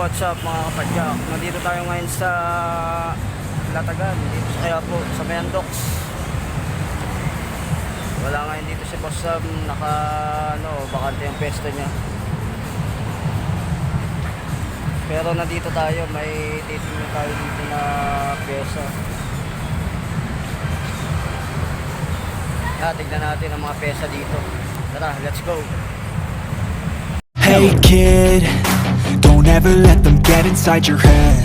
what's up mga kapadyak? Nandito tayo ngayon sa Latagan, dito sa Quiapo, sa Mayandox. Wala ngayon dito si Boss Sam, bakante yung pwesto niya. Pero nandito tayo, may titingnan tayo dito na pyesa. Tignan natin ang mga pyesa dito. Tara, let's go! Hey kid, don't ever let them get inside your head.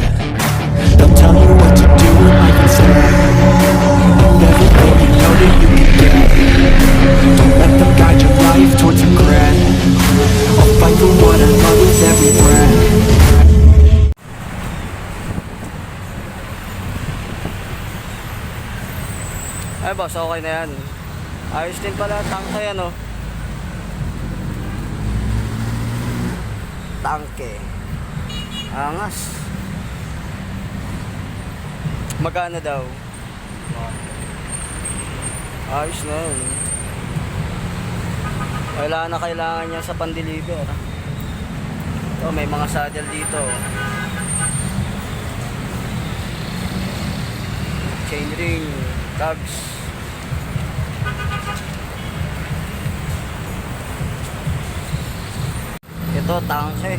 They'll tell you what to do in life instead. And everything you know that you can get. Don't let them guide your life towards regret. I'll fight for what I love with every breath. Ay boss, okay na yan. Ayos din pala, tangke yan oh. Tangke. Angas. Magkano daw? Ayos na yun. Kailangan niya sa pan-deliver. Oh, may mga saddle dito. Chain ring, tags. Ito, tangke.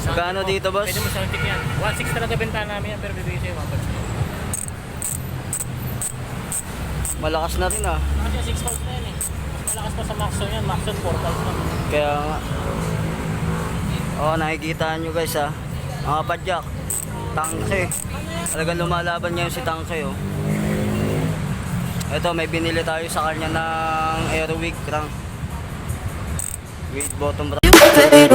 Magkano dito, boss? Pwede mo sa antik yan. 1.6 talaga benta namin yan, pero bibigay sa'yo 1.6. Malakas na rin ah. Kasi 6 volts na yan eh. Mas malakas pa sa Maxon yan. Maxon 4 volts na. Kaya nga. Oh, nakikita nyo guys ah. Mga padyak. Tangke. Talagang lumalaban niya yung si Tangke oh. Ito, may binili tayo sa kanya ng Airwick crank with bottom bracket.